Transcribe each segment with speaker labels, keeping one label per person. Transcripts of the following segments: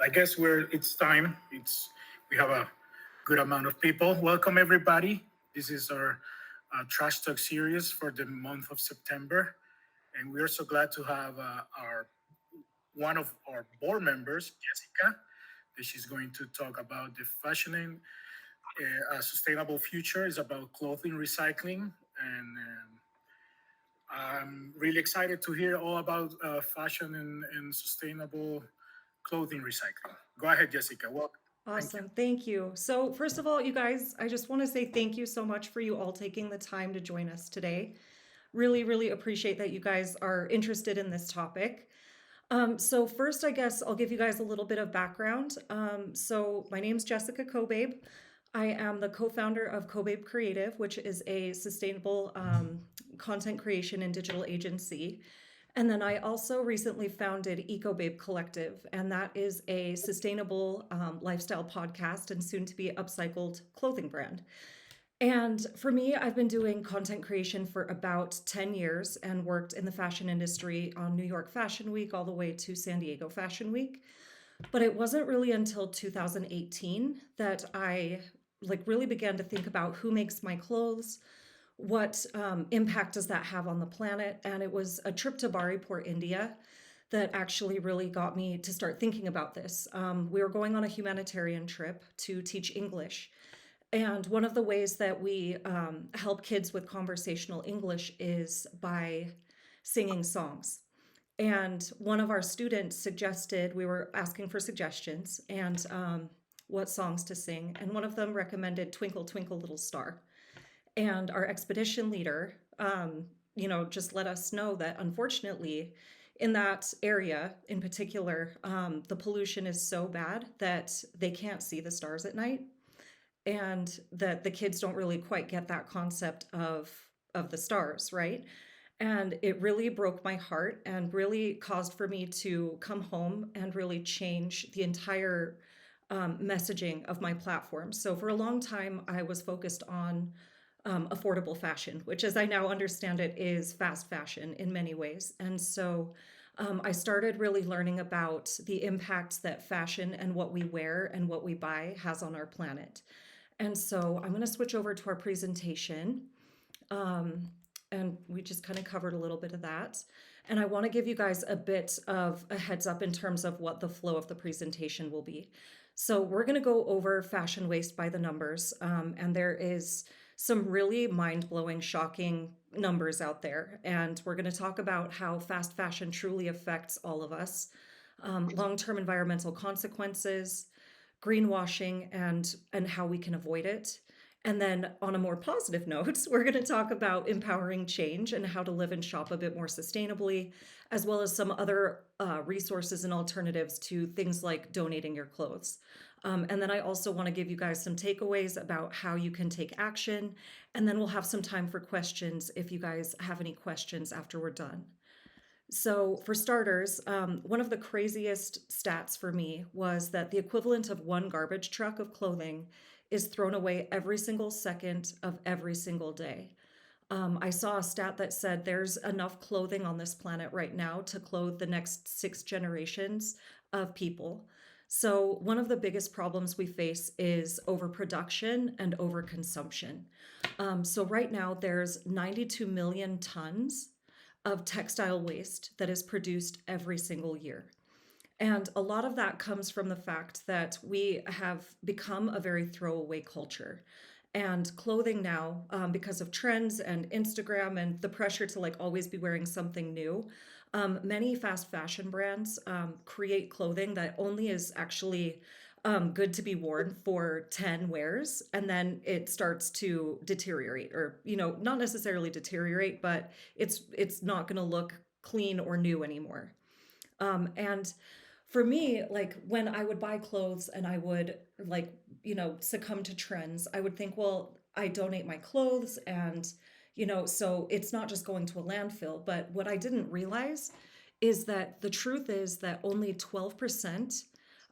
Speaker 1: I guess it's time. We have a good amount of people. Welcome everybody. This is our Trash Talk series for the month of September, and we are so glad to have our one of our board members, Jessica, that she's going to talk about the fashioning a sustainable future is about clothing recycling, and I'm really excited to hear all about fashion and sustainable clothing recycling. Go ahead, Jessica. Welcome. Thank you.
Speaker 2: Awesome. Thank you. So, first of all, you guys, I just want to say thank you so much for you all taking the time to join us today. Really, really appreciate that you guys are interested in this topic. So first, I guess I'll give you guys a little bit of background. So my name's Jessica Cobabe. I am the co-founder of Cobabe Creative, which is a sustainable content creation and digital agency. And then I also recently founded Ecobabe Collective, and that is a sustainable lifestyle podcast and soon to be upcycled clothing brand. And for me, I've been doing content creation for about 10 years and worked in the fashion industry on New York Fashion Week all the way to San Diego Fashion Week. But it wasn't really until 2018 that I really began to think about who makes my clothes, what impact does that have on the planet? And it was a trip to Baripur, India, that actually really got me to start thinking about this. We were going on a humanitarian trip to teach English. And one of the ways that we help kids with conversational English is by singing songs. And one of our students suggested, we were asking for suggestions and what songs to sing. And one of them recommended Twinkle, Twinkle, Little Star. And our expedition leader, just let us know that unfortunately, in that area in particular, the pollution is so bad that they can't see the stars at night, and that the kids don't really quite get that concept of the stars, right? And it really broke my heart and really caused for me to come home and really change the entire messaging of my platform. So for a long time, I was focused on affordable fashion, which, as I now understand it, is fast fashion in many ways. And so I started really learning about the impacts that fashion and what we wear and what we buy has on our planet. And so I'm going to switch over to our presentation. And we just kind of covered a little bit of that. And I want to give you guys a bit of a heads up in terms of what the flow of the presentation will be. So we're going to go over fashion waste by the numbers. And there is some really mind-blowing, shocking numbers out there. And we're going to talk about how fast fashion truly affects all of us, long-term environmental consequences, greenwashing, and how we can avoid it. And then on a more positive note, we're going to talk about empowering change and how to live and shop a bit more sustainably, as well as some other resources and alternatives to things like donating your clothes. And then I also want to give you guys some takeaways about how you can take action. And then we'll have some time for questions if you guys have any questions after we're done. So, for starters, one of the craziest stats for me was that the equivalent of one garbage truck of clothing is thrown away every single second of every single day. I saw a stat that said there's enough clothing on this planet right now to clothe the next 6 generations of people. So, one of the biggest problems we face is overproduction and overconsumption. So, right now, there's 92 million tons of textile waste that is produced every single year. And a lot of that comes from the fact that we have become a very throwaway culture. And clothing now, because of trends and Instagram and the pressure to always be wearing something new, many fast fashion brands create clothing that only is actually good to be worn for 10 wears, and then it starts to deteriorate, or not necessarily deteriorate, but it's not going to look clean or new anymore. And for me, when I would buy clothes and I would succumb to trends, I would think, well, I donate my clothes, and so it's not just going to a landfill. But what I didn't realize is that the truth is that only 12%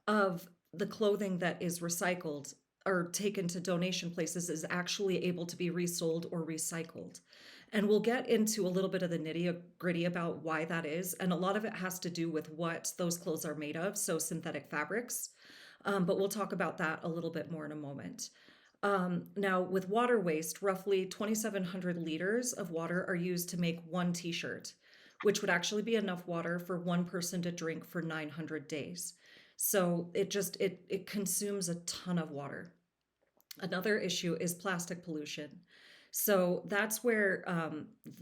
Speaker 2: of the clothing that is recycled or taken to donation places is actually able to be resold or recycled. And we'll get into a little bit of the nitty gritty about why that is. And a lot of it has to do with what those clothes are made of, so synthetic fabrics. But we'll talk about that a little bit more in a moment. Now, with water waste, roughly 2,700 liters of water are used to make one t shirt, which would actually be enough water for one person to drink for 900 days. So it consumes a ton of water. Another issue is plastic pollution. So that's where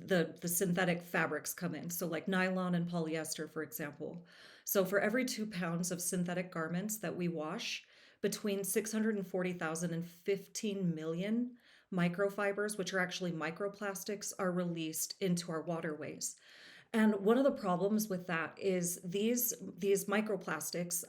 Speaker 2: the synthetic fabrics come in. So like nylon and polyester, for example. So for every 2 pounds of synthetic garments that we wash, between 640,000 and 15 million microfibers, which are actually microplastics, are released into our waterways. And one of the problems with that is these microplastics,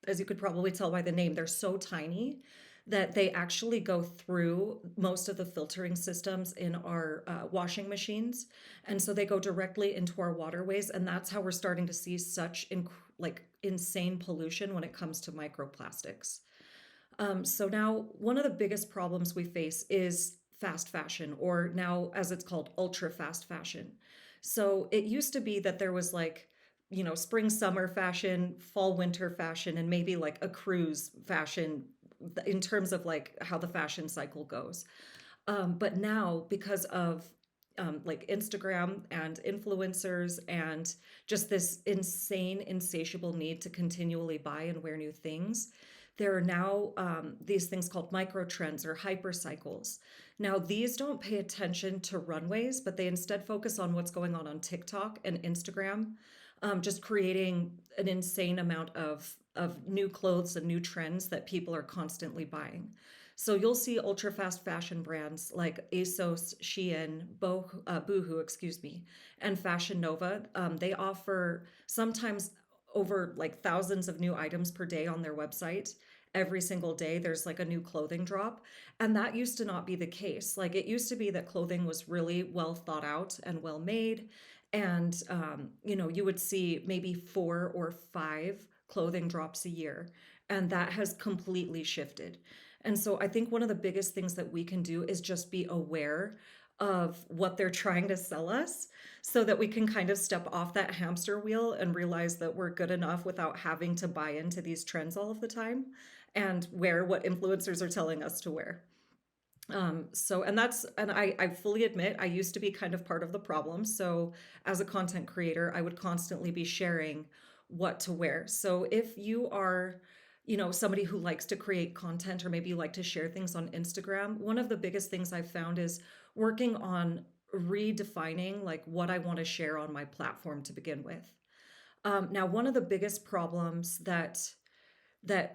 Speaker 2: as you could probably tell by the name, they're so tiny that they actually go through most of the filtering systems in our washing machines, and so they go directly into our waterways, and that's how we're starting to see such insane pollution when it comes to microplastics. So now one of the biggest problems we face is fast fashion, or now as it's called, ultra fast fashion. So it used to be that there was spring, summer fashion, fall, winter fashion, and maybe like a cruise fashion in terms of like how the fashion cycle goes. But now, because of like Instagram and influencers and just this insane, insatiable need to continually buy and wear new things, there are now these things called micro trends or hyper cycles. Now, these don't pay attention to runways, but they instead focus on what's going on TikTok and Instagram, just creating an insane amount of new clothes and new trends that people are constantly buying. So you'll see ultra fast fashion brands like ASOS, Shein, Boohoo, excuse me, and Fashion Nova. They offer sometimes over like thousands of new items per day on their website. Every single day, there's like a new clothing drop. And that used to not be the case. Like it used to be that clothing was really well thought out and well made. And, you would see maybe 4 or 5 clothing drops a year. And that has completely shifted. And so I think one of the biggest things that we can do is just be aware of what they're trying to sell us so that we can kind of step off that hamster wheel and realize that we're good enough without having to buy into these trends all of the time and wear what influencers are telling us to wear. And I fully admit I used to be kind of part of the problem. So as a content creator, I would constantly be sharing what to wear. So if you are, somebody who likes to create content or maybe you like to share things on Instagram, one of the biggest things I've found is working on redefining like what I want to share on my platform to begin with. Now, one of the biggest problems that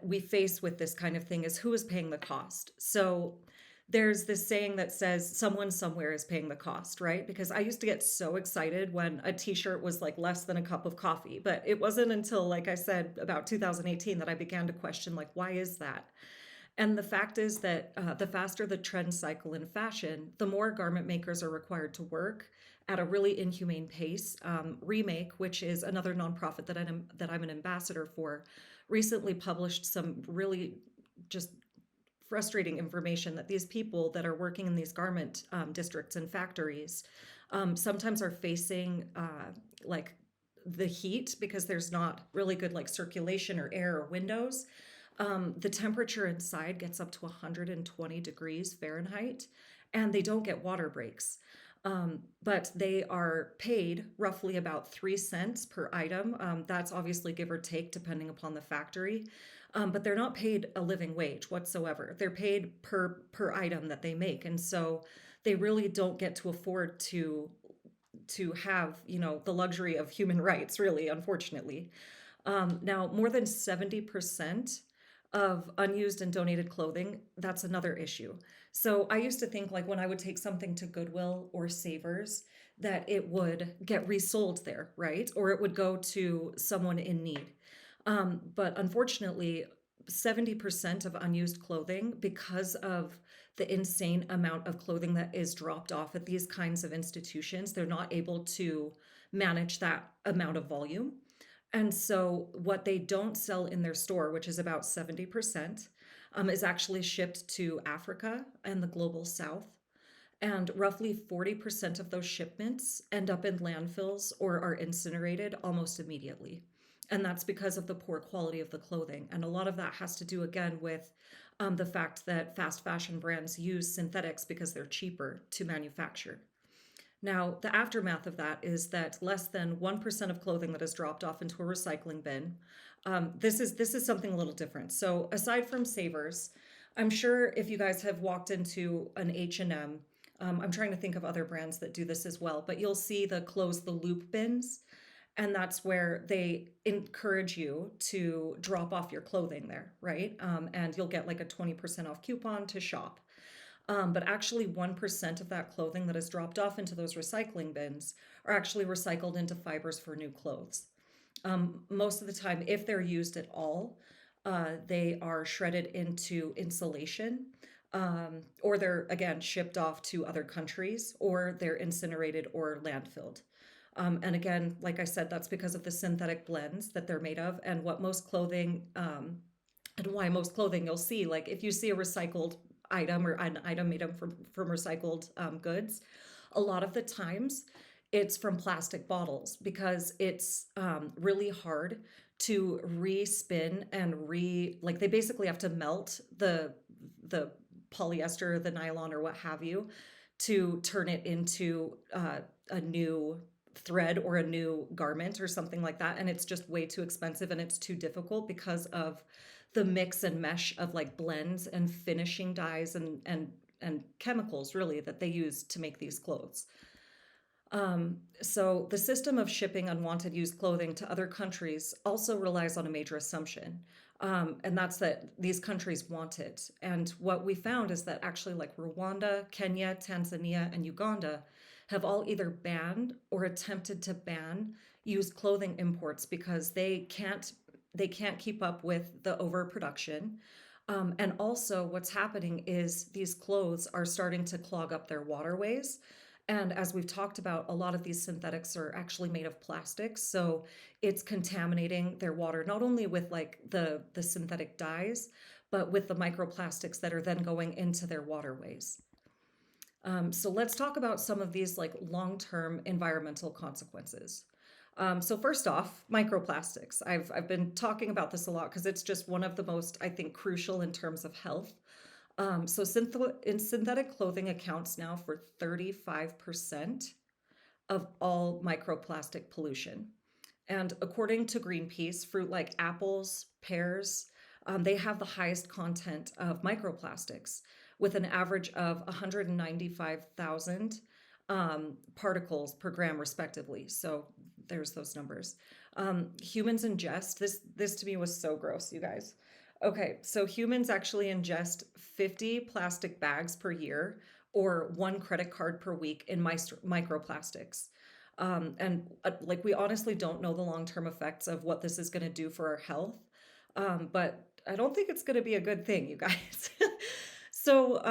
Speaker 2: we face with this kind of thing is who is paying the cost. So there's this saying that says someone somewhere is paying the cost, right? Because I used to get so excited when a t-shirt was like less than a cup of coffee, but it wasn't until, like I said, about 2018 that I began to question, like, why is that? And the fact is that the faster the trend cycle in fashion, the more garment makers are required to work at a really inhumane pace. Remake, which is another nonprofit that I'm an ambassador for, recently published some really just frustrating information that these people that are working in these garment districts and factories sometimes are facing like the heat because there's not really good like circulation or air or windows. The temperature inside gets up to 120 degrees Fahrenheit, and they don't get water breaks. But they are paid roughly about 3 cents per item. That's obviously give or take depending upon the factory. But they're not paid a living wage whatsoever. They're paid per item that they make, and so they really don't get to afford to have the luxury of human rights. Really, unfortunately. Now, more than 70% of unused and donated clothing, that's another issue. So I used to think like when I would take something to Goodwill or Savers, that it would get resold there, right? Or it would go to someone in need. But unfortunately, 70% of unused clothing, because of the insane amount of clothing that is dropped off at these kinds of institutions, they're not able to manage that amount of volume. And so, what they don't sell in their store, which is about 70%, is actually shipped to Africa and the global south. And roughly 40% of those shipments end up in landfills or are incinerated almost immediately. And that's because of the poor quality of the clothing. And a lot of that has to do, again, with the fact that fast fashion brands use synthetics because they're cheaper to manufacture. Now, the aftermath of that is that less than 1% of clothing that is dropped off into a recycling bin. This is something a little different. So, aside from Savers, I'm sure if you guys have walked into an H&M, I'm trying to think of other brands that do this as well, but you'll see the close the loop bins, and that's where they encourage you to drop off your clothing there, right? And you'll get like a 20% off coupon to shop. But actually, 1% of that clothing that is dropped off into those recycling bins are actually recycled into fibers for new clothes. Most of the time, if they're used at all, they are shredded into insulation, or they're again shipped off to other countries, or they're incinerated or landfilled. And again, like I said, that's because of the synthetic blends that they're made of, and what most clothing, and why most clothing you'll see, like if you see a recycled item or an item made up from recycled goods, a lot of the times it's from plastic bottles because it's really hard to respin and like they basically have to melt the polyester, the nylon, or what have you, to turn it into a new thread or a new garment or something like that. And it's just way too expensive and it's too difficult because of the mix and mesh of like blends and finishing dyes and chemicals really that they use to make these clothes. So the system of shipping unwanted used clothing to other countries also relies on a major assumption. And that's that these countries want it. And what we found is that actually, like Rwanda, Kenya, Tanzania, and Uganda have all either banned or attempted to ban used clothing imports because they can't keep up with the overproduction. And also, what's happening is these clothes are starting to clog up their waterways. And as we've talked about, a lot of these synthetics are actually made of plastics. So it's contaminating their water, not only with like the synthetic dyes, but with the microplastics that are then going into their waterways. So let's talk about some of these like long-term environmental consequences. So first off, microplastics. I've been talking about this a lot because it's just one of the most, I think, crucial in terms of health. So synthetic clothing accounts now for 35% of all microplastic pollution. And according to Greenpeace, fruit like apples, pears, they have the highest content of microplastics with an average of 195,000 particles per gram, respectively. So there's those numbers. Humans ingest this to me was so gross, you guys. Okay, so humans actually ingest 50 plastic bags per year or one credit card per week in microplastics. And like we honestly don't know the long-term effects of what this is going to do for our health. But I don't think it's going to be a good thing, you guys. So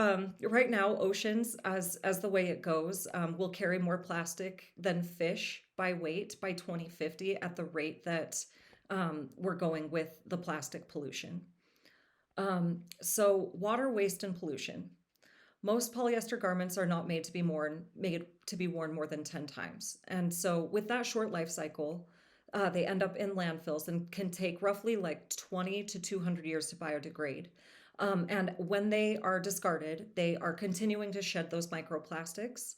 Speaker 2: right now, oceans, as the way it goes, will carry more plastic than fish by weight by 2050 at the rate that we're going with the plastic pollution. So water waste and pollution. Most polyester garments are not made to be worn more than 10 times. And so with that short life cycle, they end up in landfills and can take roughly like 20 to 200 years to biodegrade. And when they are discarded, they are continuing to shed those microplastics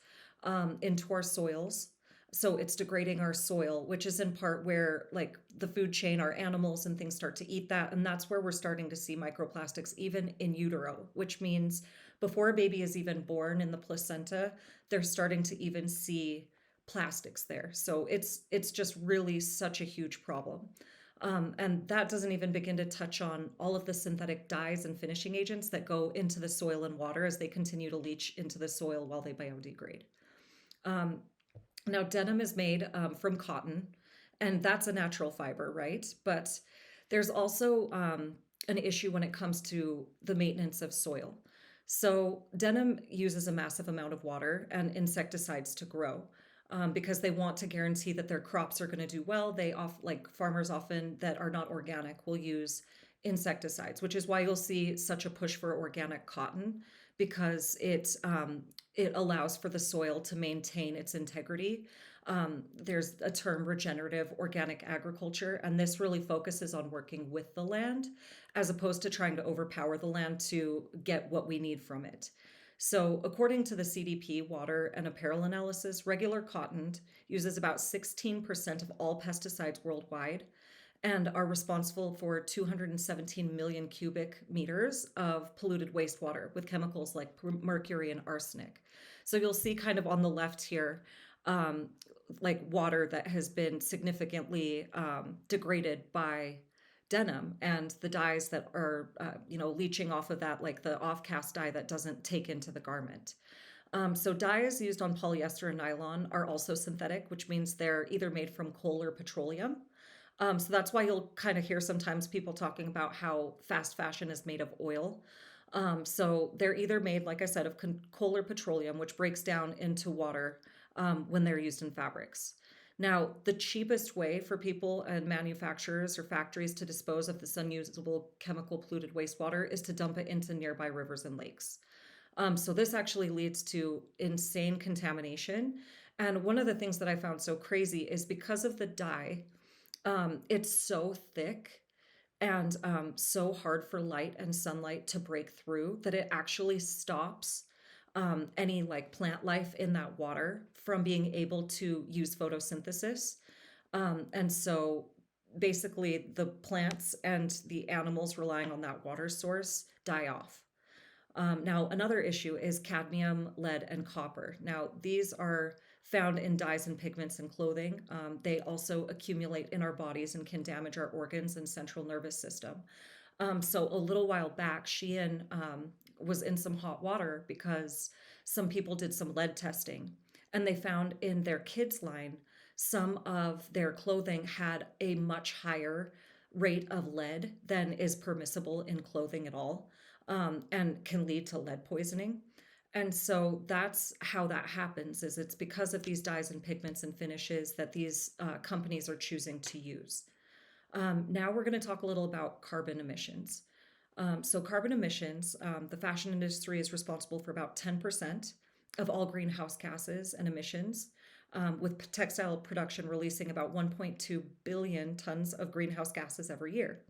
Speaker 2: into our soils. So it's degrading our soil, which is in part where like the food chain, our animals and things start to eat that. And that's where we're starting to see microplastics even in utero, which means before a baby is even born in the placenta, they're starting to even see plastics there. So it's just really such a huge problem. And that doesn't even begin to touch on all of the synthetic dyes and finishing agents that go into the soil and water as they continue to leach into the soil while they biodegrade. Um, Now, denim is made from cotton, and that's a natural fiber, right? But there's also an issue when it comes to the maintenance of soil. So, denim uses a massive amount of water and insecticides to grow because they want to guarantee that their crops are going to do well. Like farmers often that are not organic will use insecticides, which is why you'll see such a push for organic cotton because it allows for the soil to maintain its integrity. There's a term, regenerative organic agriculture, and this really focuses on working with the land as opposed to trying to overpower the land to get what we need from it. So, according to the CDP water and apparel analysis, regular cotton uses about 16% of all pesticides worldwide and are responsible for 217 million cubic meters of polluted wastewater with chemicals like mercury and arsenic. So you'll see kind of on the left here, like water that has been significantly degraded by denim and the dyes that are, leaching off of that, like the off-cast dye that doesn't take into the garment. So dyes used on polyester and nylon are also synthetic, which means they're either made from coal or petroleum. So that's why you'll kind of hear sometimes people talking about how fast fashion is made of oil. So they're either made, like I said, of coal or petroleum, which breaks down into water when they're used in fabrics. Now, the cheapest way for people and manufacturers or factories to dispose of this unusable chemical polluted wastewater is to dump it into nearby rivers and lakes. So this actually leads to insane contamination. And one of the things that I found so crazy is because of the dye, it's so thick and so hard for light and sunlight to break through that it actually stops any like plant life in that water from being able to use photosynthesis. And so basically, the plants and the animals relying on that water source die off. Now, another issue is cadmium, lead, and copper. Now, these are found in dyes and pigments and clothing. They also accumulate in our bodies and can damage our organs and central nervous system. So, a little while back, Shein was in some hot water because some people did some lead testing and they found in their kids' line some of their clothing had a much higher rate of lead than is permissible in clothing at all, and can lead to lead poisoning. And so that's how that happens, is it's because of these dyes and pigments and finishes that these companies are choosing to use. Now we're going to talk a little about carbon emissions. So carbon emissions, the fashion industry is responsible for about 10% of all greenhouse gases and emissions, with textile production releasing about 1.2 billion tons of greenhouse gases every year.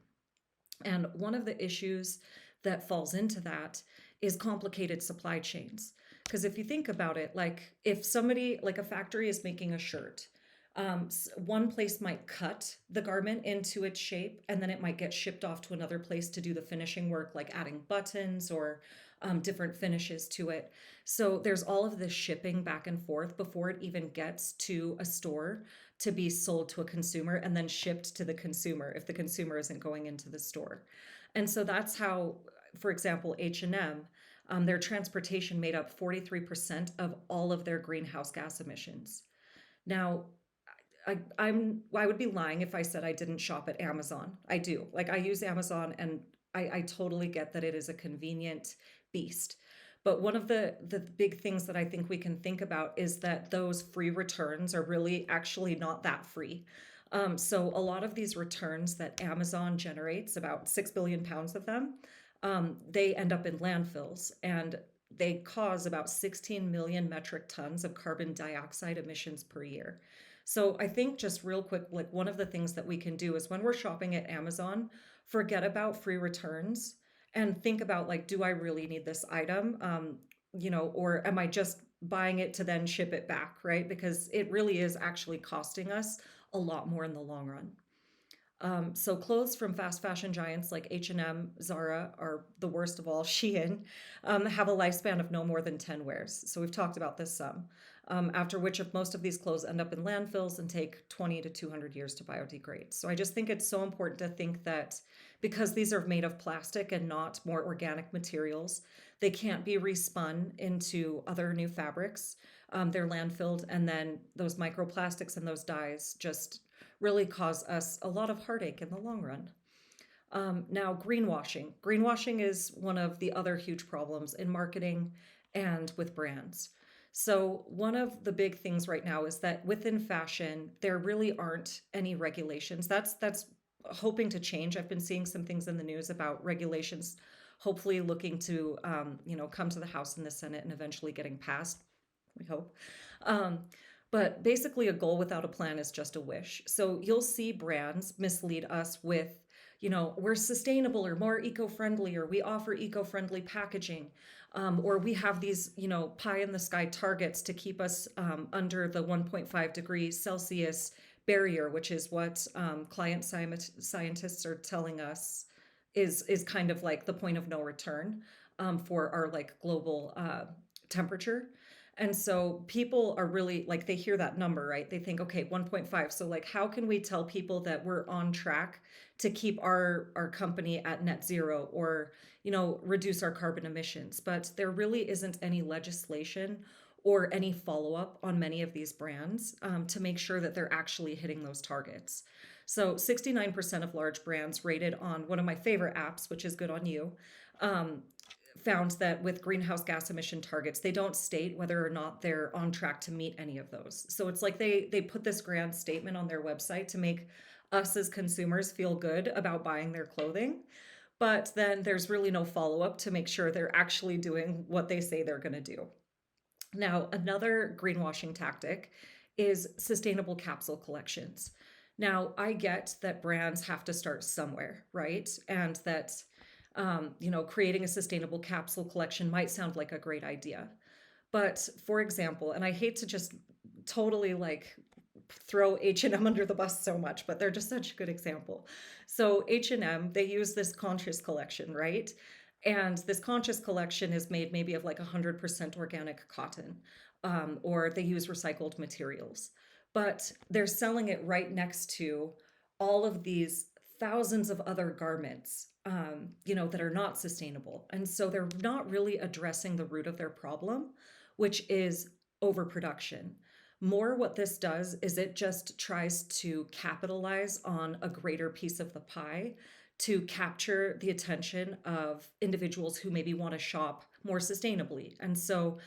Speaker 2: And one of the issues that falls into that is complicated supply chains. Because if you think about it, like if somebody, like a factory is making a shirt, one place might cut the garment into its shape and then it might get shipped off to another place to do the finishing work, like adding buttons or different finishes to it. So there's all of this shipping back and forth before it even gets to a store to be sold to a consumer and then shipped to the consumer if the consumer isn't going into the store. And so that's how, for example, H&M, their transportation made up 43% of all of their greenhouse gas emissions. Now, I would be lying if I said I didn't shop at Amazon. I do. Like I use Amazon and I totally get that it is a convenient beast. But one of the big things that I think we can think about is that those free returns are really actually not that free. So a lot of these returns that Amazon generates, about 6 billion pounds of them, they end up in landfills and they cause about 16 million metric tons of carbon dioxide emissions per year. So I think just real quick, like one of the things that we can do is when we're shopping at Amazon, forget about free returns and think about like, do I really need this item? Or am I just buying it to then ship it back, right? Because it really is actually costing us a lot more in the long run. So clothes from fast fashion giants like H&M, Zara are the worst of all. Shein have a lifespan of no more than 10 wears. So we've talked about this some. After which of most of these clothes end up in landfills and take 20 to 200 years to biodegrade. So I just think it's so important to think that because these are made of plastic and not more organic materials, they can't be respun into other new fabrics. They're landfilled, and then those microplastics and those dyes just really cause us a lot of heartache in the long run. Now, greenwashing. Greenwashing is one of the other huge problems in marketing and with brands. So, one of the big things right now is that within fashion, there really aren't any regulations. That's hoping to change. I've been seeing some things in the news about regulations hopefully looking to, come to the House and the Senate and eventually getting passed. We hope. Um, but basically, a goal without a plan is just a wish. So you'll see brands mislead us with, we're sustainable or more eco friendly, or we offer eco friendly packaging, or we have these, pie in the sky targets to keep us under the 1.5 degrees Celsius barrier, which is what scientists are telling us is kind of like the point of no return for our like global temperature. And so people are really like, they hear that number, right? They think, okay, 1.5. So like, how can we tell people that we're on track to keep our company at net zero, or, reduce our carbon emissions? But there really isn't any legislation or any follow up on many of these brands to make sure that they're actually hitting those targets. So 69% of large brands rated on one of my favorite apps, which is Good on You, um, found that with greenhouse gas emission targets, they don't state whether or not they're on track to meet any of those. So it's like they put this grand statement on their website to make us as consumers feel good about buying their clothing. But then there's really no follow up to make sure they're actually doing what they say they're going to do. Now, another greenwashing tactic is sustainable capsule collections. Now, I get that brands have to start somewhere, right? And that, creating a sustainable capsule collection might sound like a great idea. But for example, and I hate to just totally like throw H&M under the bus so much, but they're just such a good example. So H&M, they use this conscious collection, right? And this conscious collection is made maybe of like 100% organic cotton, or they use recycled materials. But they're selling it right next to all of these thousands of other garments, that are not sustainable. And so they're not really addressing the root of their problem, which is overproduction. More, what this does is it just tries to capitalize on a greater piece of the pie to capture the attention of individuals who maybe want to shop more sustainably. And so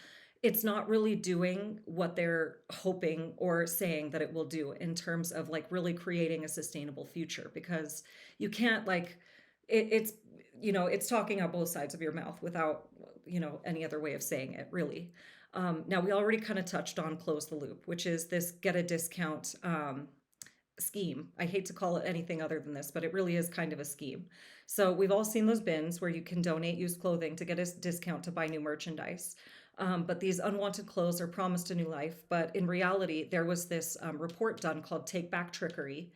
Speaker 2: it's not really doing what they're hoping or saying that it will do in terms of like really creating a sustainable future, because you can't like it's it's talking out both sides of your mouth without any other way of saying it, really. Now, we already kind of touched on close the loop, which is this get a discount scheme. I hate to call it anything other than this, but it really is kind of a scheme. So we've all seen those bins where you can donate used clothing to get a discount to buy new merchandise. But these unwanted clothes are promised a new life. But in reality, there was this report done called Take Back Trickery.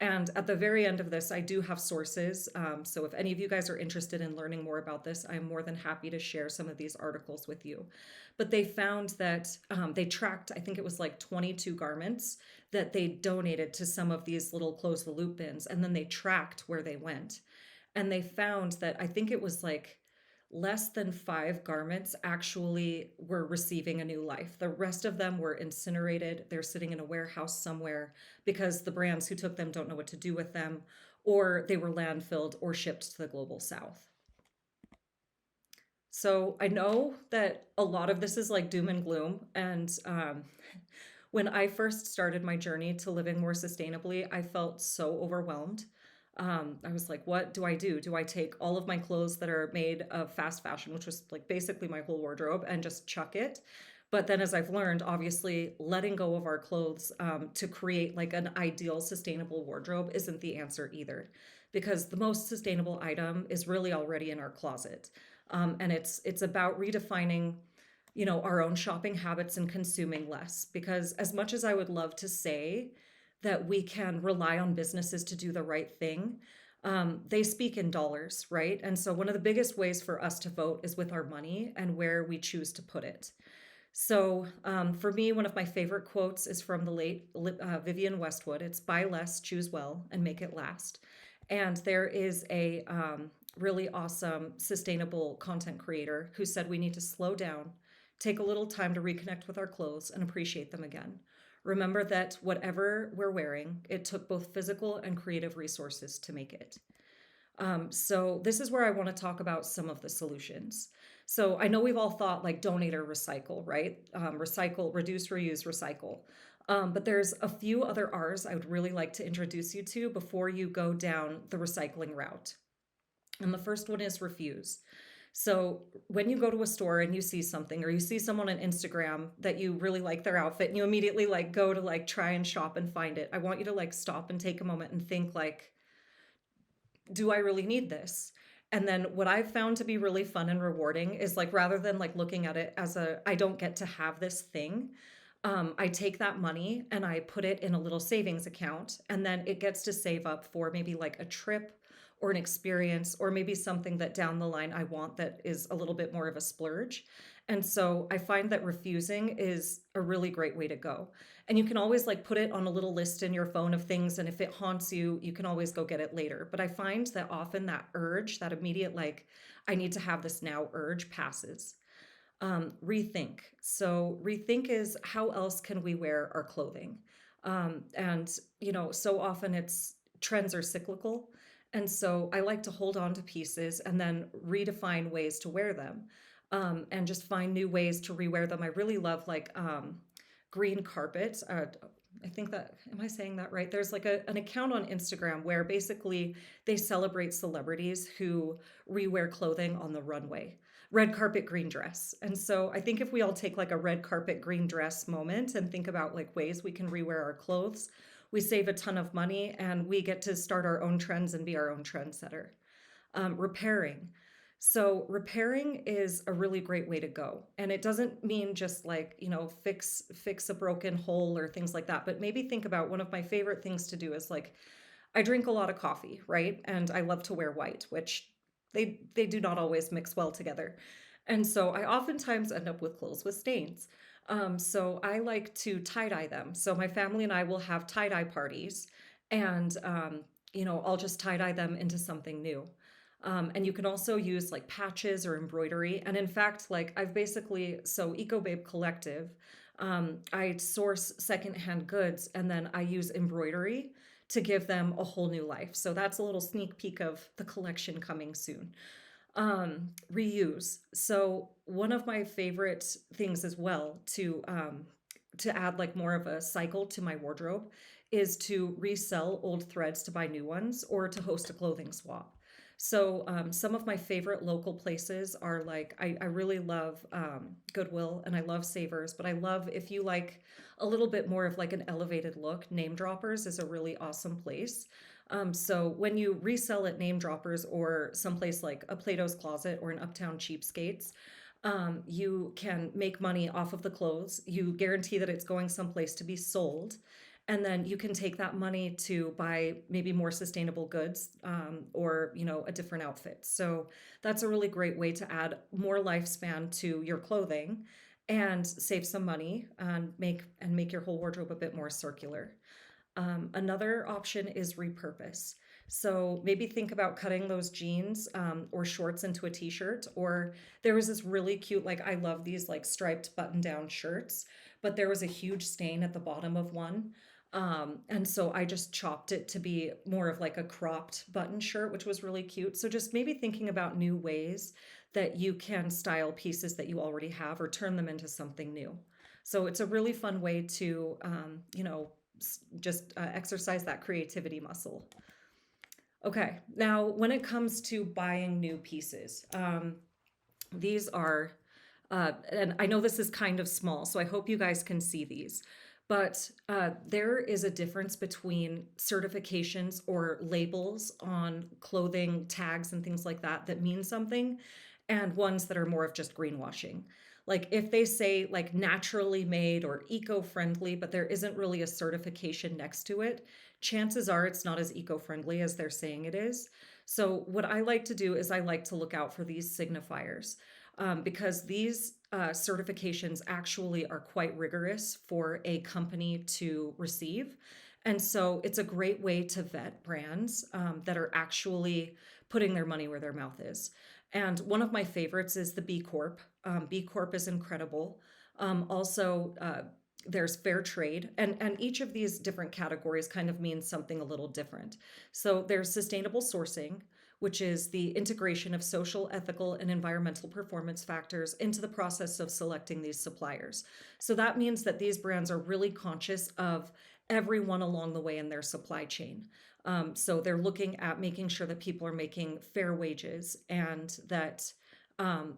Speaker 2: And at the very end of this, I do have sources. So if any of you guys are interested in learning more about this, I'm more than happy to share some of these articles with you. But they found that they tracked, I think it was like 22 garments that they donated to some of these little close the loop bins. And then they tracked where they went. And they found that I think it was like less than 5 garments actually were receiving a new life. The rest of them were incinerated. They're sitting in a warehouse somewhere because the brands who took them don't know what to do with them, or they were landfilled or shipped to the global south. So I know that a lot of this is like doom and gloom. And when I first started my journey to living more sustainably, I felt so overwhelmed. I was like, what do I do? Do I take all of my clothes that are made of fast fashion, which was like basically my whole wardrobe, and just chuck it? But then, as I've learned, obviously, letting go of our clothes to create like an ideal sustainable wardrobe isn't the answer either, because the most sustainable item is really already in our closet. And it's about redefining our own shopping habits and consuming less, because as much as I would love to say that we can rely on businesses to do the right thing, they speak in dollars, right? And so one of the biggest ways for us to vote is with our money and where we choose to put it. So for me, one of my favorite quotes is from the late Vivienne Westwood. It's buy less, choose well, and make it last. And there is a really awesome sustainable content creator who said we need to slow down, take a little time to reconnect with our clothes and appreciate them again. Remember that whatever we're wearing, it took both physical and creative resources to make it. So this is where I want to talk about some of the solutions. So I know we've all thought like donate or recycle, right? Recycle, reduce, reuse, recycle. But there's a few other R's I would really like to introduce you to before you go down the recycling route. And the first one is refuse. So when you go to a store and you see something, or you see someone on Instagram that you really like their outfit, and you immediately like go to like try and shop and find it, I want you to like stop and take a moment and think like, do I really need this? And then what I've found to be really fun and rewarding is like, rather than like looking at it as a I don't get to have this thing, I take that money and I put it in a little savings account, and then it gets to save up for maybe like a trip or an experience, or maybe something that down the line I want that is a little bit more of a splurge. And so I find that refusing is a really great way to go. And you can always like put it on a little list in your phone of things, and if it haunts you, you can always go get it later. But I find that often that urge, that immediate like I need to have this now urge, passes. Rethink. So, rethink is how else can we wear our clothing? And, so often it's trends are cyclical. And so I like to hold on to pieces and then redefine ways to wear them, and just find new ways to rewear them. I really love like green carpet. I think that, am I saying that right? There's like an account on Instagram where basically they celebrate celebrities who rewear clothing on the runway. Red carpet green dress. And so I think if we all take like a red carpet green dress moment and think about like ways we can rewear our clothes, we save a ton of money and we get to start our own trends and be our own trendsetter. Repairing. So repairing is a really great way to go. And it doesn't mean just like, fix a broken hole or things like that, but maybe think about one of my favorite things to do is like I drink a lot of coffee, right? And I love to wear white, which they do not always mix well together. And so I oftentimes end up with clothes with stains. So I like to tie dye them. So my family and I will have tie dye parties, and I'll just tie dye them into something new. And you can also use like patches or embroidery. And in fact, like I've basically, so Ecobabe Collective, I source secondhand goods and then I use embroidery to give them a whole new life. So that's a little sneak peek of the collection coming soon. Reuse. So one of my favorite things as well to add like more of a cycle to my wardrobe is to resell old threads to buy new ones, or to host a clothing swap. So some of my favorite local places are like I really love Goodwill and I love Savers, but I love, if you like a little bit more of like an elevated look, Name Droppers is a really awesome place. So when you resell at Name Droppers or someplace like a Plato's Closet or an Uptown Cheapskates, you can make money off of the clothes. You guarantee that it's going someplace to be sold. And then you can take that money to buy maybe more sustainable goods, or a different outfit. So that's a really great way to add more lifespan to your clothing and save some money and make your whole wardrobe a bit more circular. Another option is repurpose. So maybe think about cutting those jeans, or shorts into a t-shirt. Or there was this really cute, like I love these like striped button down shirts, but there was a huge stain at the bottom of one. And so I just chopped it to be more of like a cropped button shirt, which was really cute. So just maybe thinking about new ways that you can style pieces that you already have or turn them into something new. So it's a really fun way to, just exercise that creativity muscle. Okay, now when it comes to buying new pieces, these are, and I know this is kind of small, so I hope you guys can see these, but there is a difference between certifications or labels on clothing tags and things like that that mean something, and ones that are more of just greenwashing. Like if they say like naturally made or eco-friendly, but there isn't really a certification next to it, chances are it's not as eco-friendly as they're saying it is. So what I like to do is I like to look out for these signifiers, because these certifications actually are quite rigorous for a company to receive. And so it's a great way to vet brands that are actually putting their money where their mouth is. And one of my favorites is the B Corp. B Corp is incredible. Also, there's fair trade, and each of these different categories kind of means something a little different. So there's sustainable sourcing, which is the integration of social, ethical, and environmental performance factors into the process of selecting these suppliers. So that means that these brands are really conscious of everyone along the way in their supply chain. So they're looking at making sure that people are making fair wages and that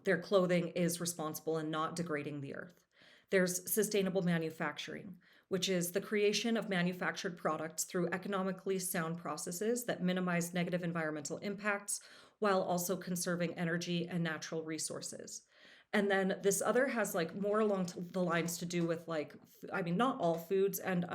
Speaker 2: their clothing is responsible and not degrading the earth. There's sustainable manufacturing, which is the creation of manufactured products through economically sound processes that minimize negative environmental impacts while also conserving energy and natural resources. And then this other has like more along the lines to do with like, I mean, not all foods and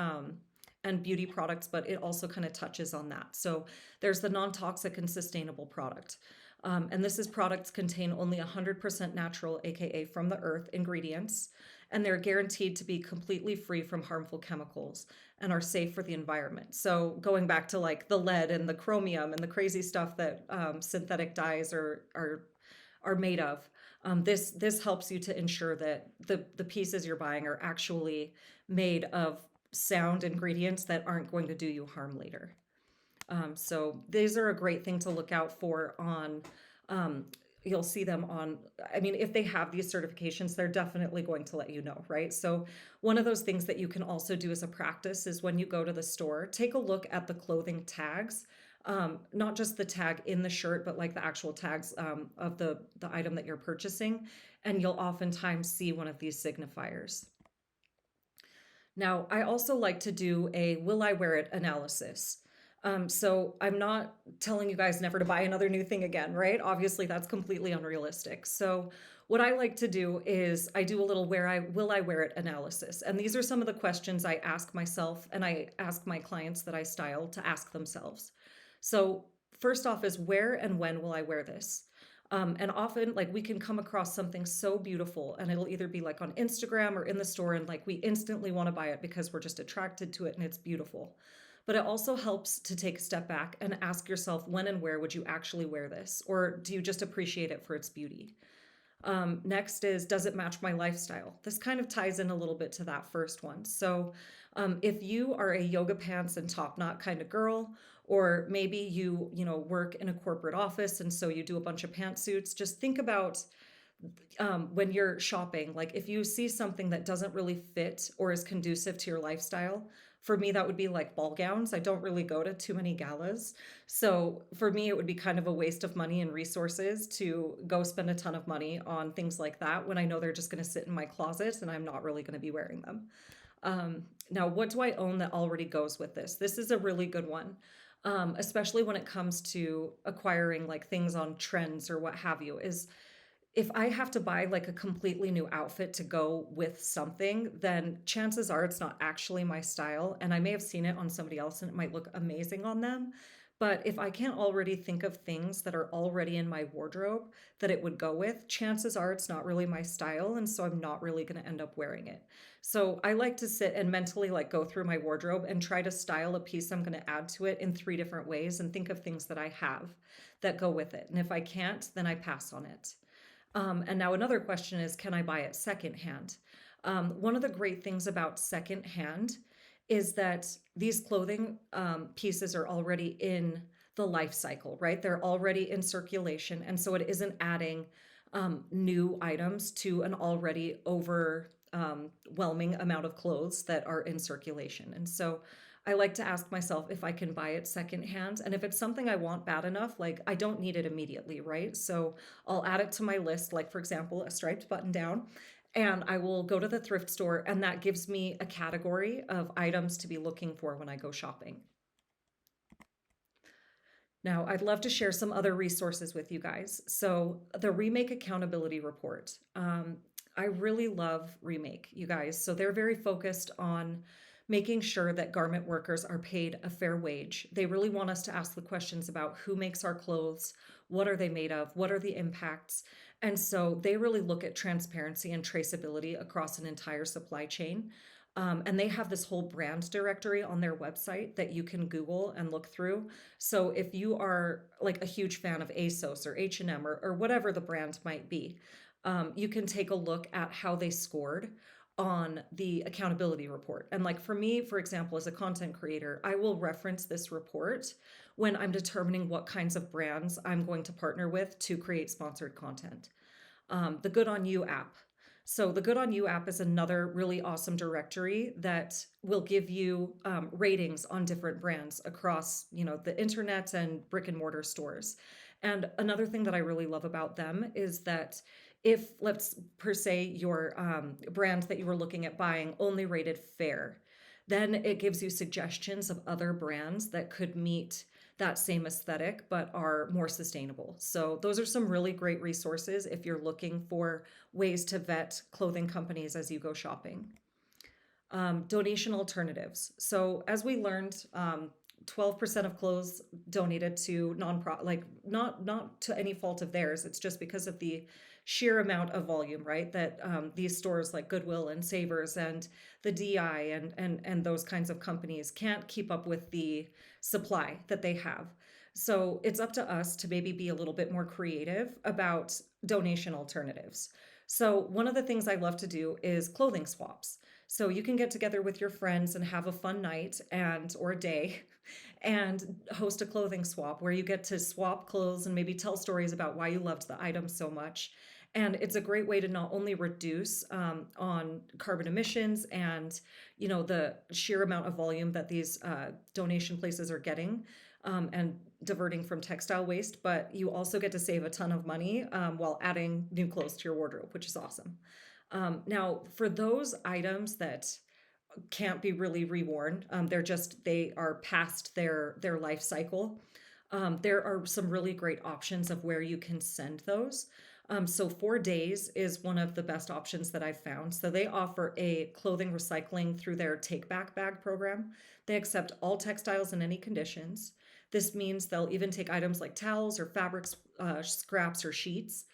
Speaker 2: beauty products, but it also kind of touches on that. So there's the non-toxic and sustainable product. And this is products contain only 100% natural, aka from the earth, ingredients, and they're guaranteed to be completely free from harmful chemicals and are safe for the environment. So going back to like the lead and the chromium and the crazy stuff that synthetic dyes are made of, this helps you to ensure that the pieces you're buying are actually made of sound ingredients that aren't going to do you harm later. So these are a great thing to look out for on. You'll see them on, I mean, if they have these certifications, they're definitely going to let you know, right? So one of those things that you can also do as a practice is when you go to the store, take a look at the clothing tags. Not just the tag in the shirt, but like the actual tags of the item that you're purchasing. And you'll oftentimes see one of these signifiers. Now, I also like to do a will I wear it analysis. So I'm not telling you guys never to buy another new thing again, right? Obviously, that's completely unrealistic. So what I like to do is I do a little where I will I wear it analysis. And these are some of the questions I ask myself and I ask my clients that I style to ask themselves. So first off is where and when will I wear this? And often, like, we can come across something so beautiful, and it'll either be like on Instagram or in the store, and like we instantly want to buy it because we're just attracted to it and it's beautiful. But it also helps to take a step back and ask yourself when and where would you actually wear this? Or do you just appreciate it for its beauty? Next is, does it match my lifestyle? This kind of ties in a little bit to that first one. So, if you are a yoga pants and top knot kind of girl, or maybe you work in a corporate office and so you do a bunch of pantsuits, just think about when you're shopping, like if you see something that doesn't really fit or is conducive to your lifestyle. For me, that would be like ball gowns. I don't really go to too many galas. So for me, it would be kind of a waste of money and resources to go spend a ton of money on things like that when I know they're just going to sit in my closet and I'm not really going to be wearing them. Now, what do I own that already goes with this? This is a really good one, especially when it comes to acquiring like things on trends or what have you, is if I have to buy like a completely new outfit to go with something, then chances are it's not actually my style. And I may have seen it on somebody else and it might look amazing on them. But if I can't already think of things that are already in my wardrobe that it would go with, chances are it's not really my style. And so I'm not really going to end up wearing it. So I like to sit and mentally like go through my wardrobe and try to style a piece I'm going to add to it in 3 different ways and think of things that I have that go with it. And if I can't, then I pass on it. And now another question is, can I buy it secondhand? One of the great things about secondhand is that these clothing pieces are already in the life cycle, right? They're already in circulation. And so it isn't adding new items to an already overwhelming amount of clothes that are in circulation. And so I like to ask myself if I can buy it secondhand. And if it's something I want bad enough, like I don't need it immediately, right? So I'll add it to my list, like for example, a striped button down, and I will go to the thrift store, and that gives me a category of items to be looking for when I go shopping. Now, I'd love to share some other resources with you guys. So, the Remake Accountability Report. I really love Remake, you guys. So, they're very focused on making sure that garment workers are paid a fair wage. They really want us to ask the questions about who makes our clothes, what are they made of, what are the impacts. And so, they really look at transparency and traceability across an entire supply chain. And they have this whole brand directory on their website that you can Google and look through. So if you are like a huge fan of ASOS or H&M or whatever the brand might be, you can take a look at how they scored on the accountability report. And like for me, for example, as a content creator, I will reference this report when I'm determining what kinds of brands I'm going to partner with to create sponsored content. The Good On You app. So the Good on You app is another really awesome directory that will give you ratings on different brands across, the internet and brick and mortar stores. And another thing that I really love about them is that if, let's per se, your brand that you were looking at buying only rated fair, then it gives you suggestions of other brands that could meet that same aesthetic but are more sustainable. So those are some really great resources if you're looking for ways to vet clothing companies as you go shopping. Donation alternatives. So as we learned, 12% of clothes donated to non-profit, like not to any fault of theirs. It's just because of the sheer amount of volume, right? That these stores like Goodwill and Savers and the DI and those kinds of companies can't keep up with the supply that they have. So it's up to us to maybe be a little bit more creative about donation alternatives. So one of the things I love to do is clothing swaps. So you can get together with your friends and have a fun night and or a day and host a clothing swap where you get to swap clothes and maybe tell stories about why you loved the item so much. And it's a great way to not only reduce on carbon emissions and the sheer amount of volume that these donation places are getting and diverting from textile waste, but you also get to save a ton of money while adding new clothes to your wardrobe, which is awesome. Now, for those items that can't be really reworn, they are past their life cycle. There are some really great options of where you can send those. So 4 days is one of the best options that I've found. So they offer a clothing recycling through their take back bag program. They accept all textiles in any conditions. This means they'll even take items like towels or fabrics, scraps or sheets.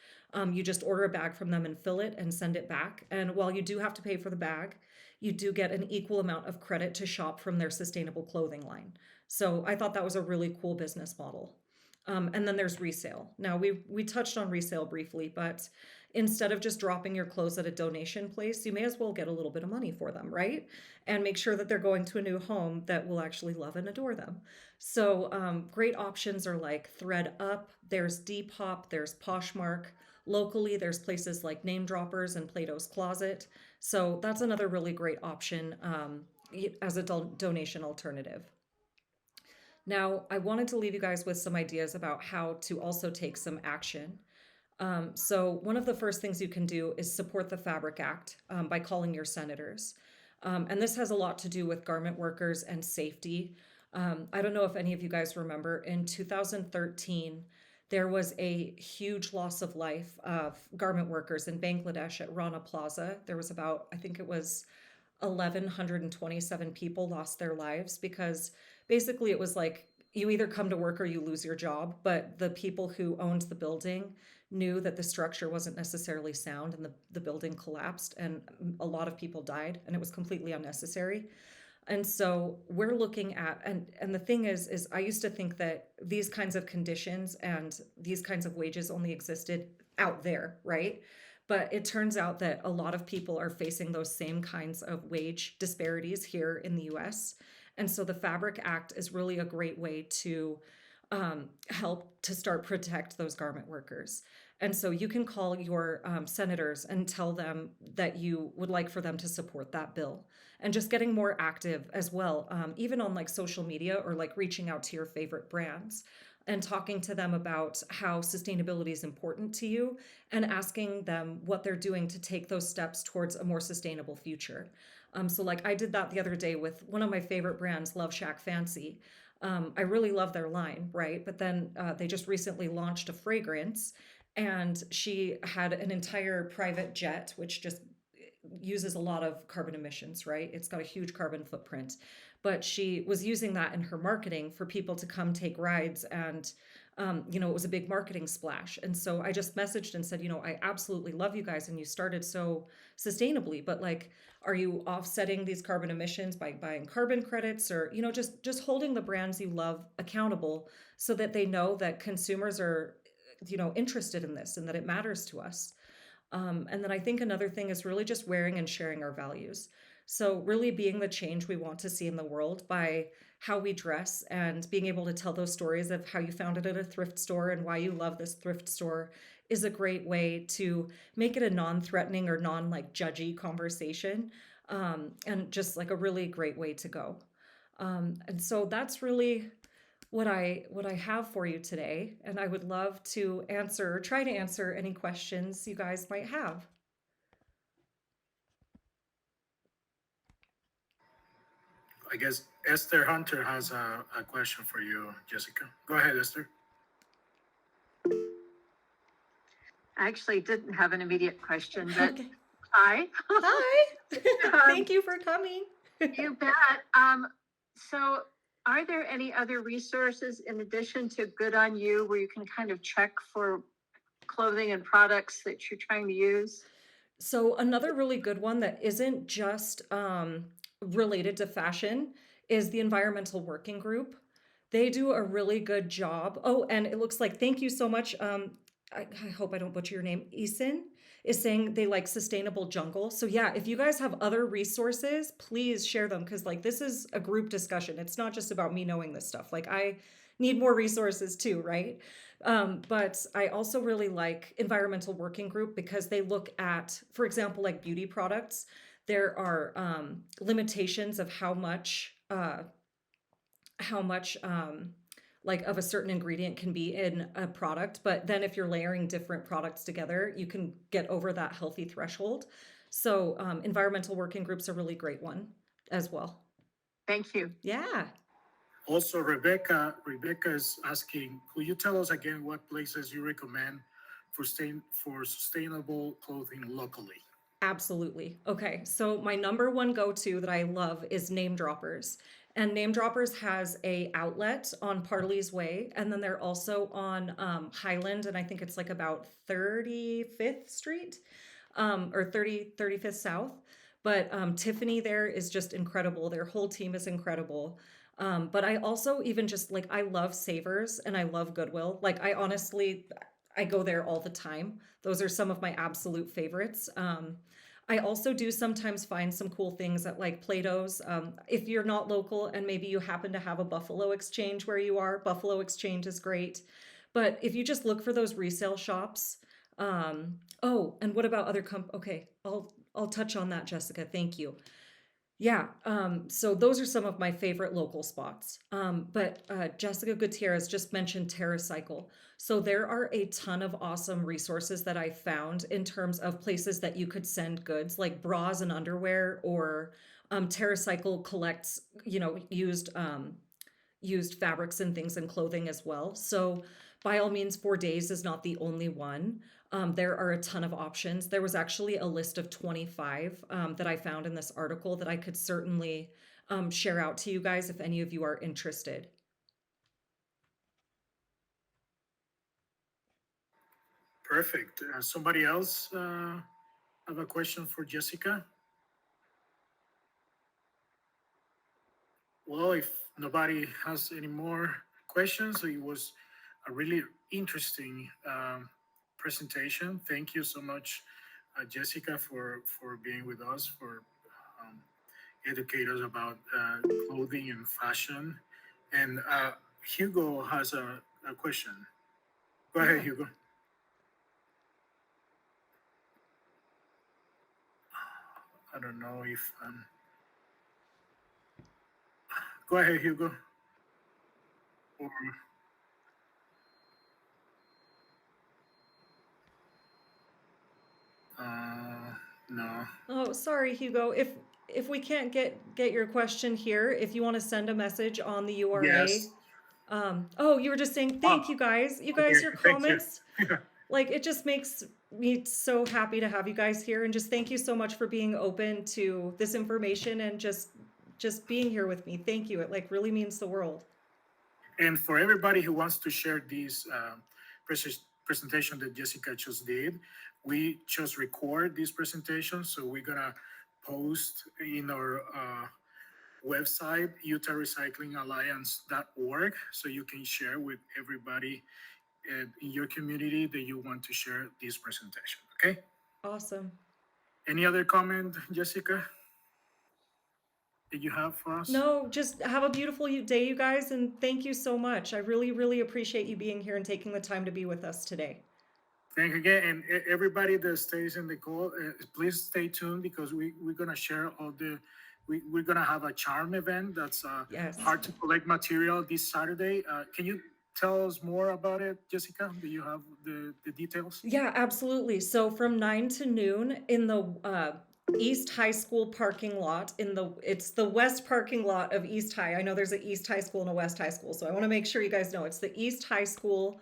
Speaker 2: You just order a bag from them and fill it and send it back. And while you do have to pay for the bag, you do get an equal amount of credit to shop from their sustainable clothing line. So I thought that was a really cool business model. And then there's resale. Now we touched on resale briefly, but instead of just dropping your clothes at a donation place, you may as well get a little bit of money for them, right? And make sure that they're going to a new home that will actually love and adore them. So great options are like Thread Up, there's Depop, there's Poshmark. Locally, there's places like Name Droppers and Plato's Closet. So that's another really great option as a donation alternative. Now, I wanted to leave you guys with some ideas about how to also take some action. So, one of the first things you can do is support the Fabric Act by calling your senators. And this has a lot to do with garment workers and safety. I don't know if any of you guys remember, in 2013, there was a huge loss of life of garment workers in Bangladesh at Rana Plaza. There was about, I think it was 1,127 people lost their lives because basically it was like you either come to work or you lose your job. But the people who owned the building knew that the structure wasn't necessarily sound and the building collapsed and a lot of people died and it was completely unnecessary. And so we're looking at and the thing is I used to think that these kinds of conditions and these kinds of wages only existed out there, right? But it turns out that a lot of people are facing those same kinds of wage disparities here in the US. And so the Fabric Act is really a great way to help to start protect those garment workers. And so you can call your senators and tell them that you would like for them to support that bill and just getting more active as well, even on like social media or like reaching out to your favorite brands and talking to them about how sustainability is important to you and asking them what they're doing to take those steps towards a more sustainable future. So like I did that the other day with one of my favorite brands, Love Shack Fancy. I really love their line, right? But then they just recently launched a fragrance and she had an entire private jet, which just uses a lot of carbon emissions, right? It's got a huge carbon footprint. But she was using that in her marketing for people to come take rides and it was a big marketing splash. And so I just messaged and said, I absolutely love you guys and you started so sustainably, but like, are you offsetting these carbon emissions by buying carbon credits or, just holding the brands you love accountable so that they know that consumers are, interested in this and that it matters to us. And then I think another thing is really just wearing and sharing our values. So, really being the change we want to see in the world by how we dress and being able to tell those stories of how you found it at a thrift store and why you love this thrift store is a great way to make it a non-threatening or non judgy conversation, and just like a really great way to go. And so that's really what I have for you today, and I would love to answer or try to answer any questions you guys might have.
Speaker 1: I guess Esther Hunter has a question for you, Jessica. Go ahead, Esther.
Speaker 3: I actually didn't have an immediate question, but
Speaker 2: Okay.
Speaker 3: hi.
Speaker 2: Hi.
Speaker 3: Um,
Speaker 2: Thank you for coming.
Speaker 3: You bet. So are there any other resources in addition to Good on You where you can kind of check for clothing and products that you're trying to use?
Speaker 2: So another really good one that isn't just related to fashion is the Environmental Working Group. They do a really good job. Oh, and it looks like thank you so much. I hope I don't butcher your name. Eason is saying they like sustainable jungle. So yeah, if you guys have other resources, please share them because like this is a group discussion. It's not just about me knowing this stuff. Like I need more resources too, right? But I also really like Environmental Working Group because they look at, for example, like beauty products. There are limitations of how much like of a certain ingredient can be in a product, but then if you're layering different products together, you can get over that healthy threshold. So environmental working groups are a really great one as well.
Speaker 3: Thank you.
Speaker 2: Yeah.
Speaker 1: Also, Rebecca is asking, could you tell us again what places you recommend for sustainable clothing locally?
Speaker 2: Absolutely. Okay, so my number one go-to that I love is Name Droppers. And Name Droppers has a outlet on Parley's Way, and then they're also on Highland, and I think it's like about 35th Street, or 35th South. But Tiffany there is just incredible. Their whole team is incredible. But I also even just like I love Savers and I love Goodwill. Like I honestly, I go there all the time. Those are some of my absolute favorites. I also do sometimes find some cool things at like Plato's. If you're not local and maybe you happen to have a Buffalo Exchange where you are, Buffalo Exchange is great. But if you just look for those resale shops, oh, and what about other okay, I'll touch on that, Jessica. Thank you. Yeah, so those are some of my favorite local spots. But Jessica Gutierrez just mentioned TerraCycle. So there are a ton of awesome resources that I found in terms of places that you could send goods like bras and underwear, or TerraCycle collects, used fabrics and things and clothing as well. So, by all means, 4 days is not the only one. There are a ton of options. There was actually a list of 25 that I found in this article that I could certainly share out to you guys if any of you are interested.
Speaker 1: Perfect. Somebody else have a question for Jessica? Well, if nobody has any more questions, it was a really interesting presentation. Thank you so much, Jessica, for being with us, for um, educate us about clothing and fashion. And Hugo has a question. Go ahead,
Speaker 2: Yeah.
Speaker 1: Hugo. I don't know if. Go ahead, Hugo. Or, no.
Speaker 2: Oh, sorry, Hugo. If we can't get your question here, if you want to send a message on the URA.
Speaker 1: Yes.
Speaker 2: Oh, you were just saying thank you guys. You
Speaker 1: Okay.
Speaker 2: guys, your
Speaker 1: Thank you.
Speaker 2: comments, like it just makes me so happy to have you guys here, and just thank you so much for being open to this information and just being here with me. Thank you. It like really means the world.
Speaker 1: And for everybody who wants to share this presentation that Jessica just did, we just record this presentation. So we're going to post in our website, utahrecyclingalliance.org, so you can share with everybody in your community that you want to share this presentation. Okay?
Speaker 2: Awesome.
Speaker 1: Any other comment, Jessica? that you have for us?
Speaker 2: No, just have a beautiful day, you guys, and thank you so much. I really, really appreciate you being here and taking the time to be with us today.
Speaker 1: Thank you again, and everybody that stays in the call, please stay tuned because we're gonna share all the. We're gonna have a charm event that's
Speaker 2: Yes.
Speaker 1: hard to collect material this Saturday. Can you tell us more about it, Jessica? Do you have the details?
Speaker 2: Yeah, absolutely. So from 9 to noon in the East High School parking lot it's the west parking lot of East High. I know there's an East High School and a West High School, so I want to make sure you guys know it's the East High School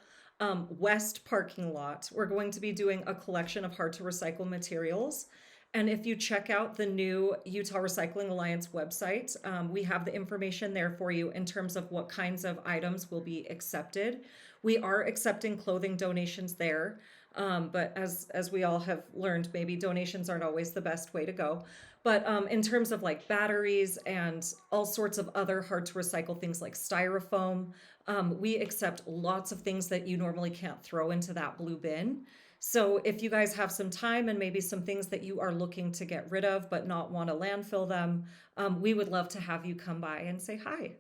Speaker 2: west parking lot. We're going to be doing a collection of hard to recycle materials. And if you check out the new Utah Recycling Alliance website, we have the information there for you in terms of what kinds of items will be accepted. We are accepting clothing donations there. But as we all have learned, maybe donations aren't always the best way to go. But in terms of like batteries and all sorts of other hard to recycle things like styrofoam, we accept lots of things that you normally can't throw into that blue bin. So if you guys have some time and maybe some things that you are looking to get rid of but not want to landfill them, we would love to have you come by and say hi.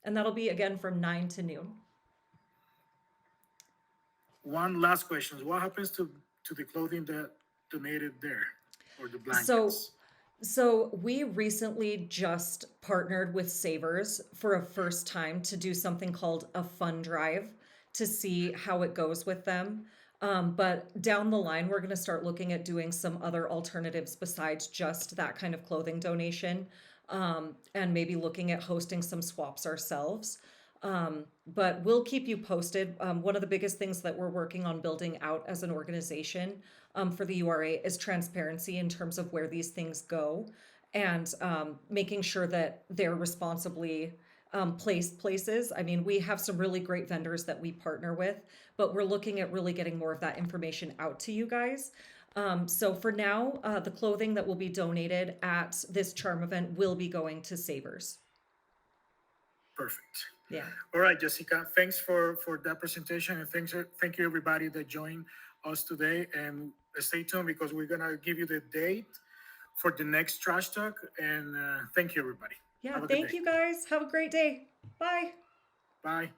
Speaker 2: And that'll be again from 9 to noon.
Speaker 1: One last question: what happens to the clothing that donated there, or the
Speaker 2: So
Speaker 1: blankets?
Speaker 2: So we recently just partnered with Savers for a first time to do something called a fun drive to see how it goes with them. But down the line, we're going to start looking at doing some other alternatives besides just that kind of clothing donation, and maybe looking at hosting some swaps ourselves. But we'll keep you posted. One of the biggest things that we're working on building out as an organization for the URA is transparency in terms of where these things go, and making sure that they're responsibly placed places. I mean, we have some really great vendors that we partner with, but we're looking at really getting more of that information out to you guys. So for now, the clothing that will be donated at this charm event will be going to Savers.
Speaker 1: Perfect.
Speaker 2: Yeah.
Speaker 1: All right, Jessica. Thanks for that presentation, and thank you everybody that joined us today. And stay tuned because we're gonna give you the date for the next trash talk. And thank you everybody.
Speaker 2: Yeah.
Speaker 1: Have a good
Speaker 2: Thank
Speaker 1: day.
Speaker 2: you guys. Have a great day. Bye.
Speaker 1: Bye.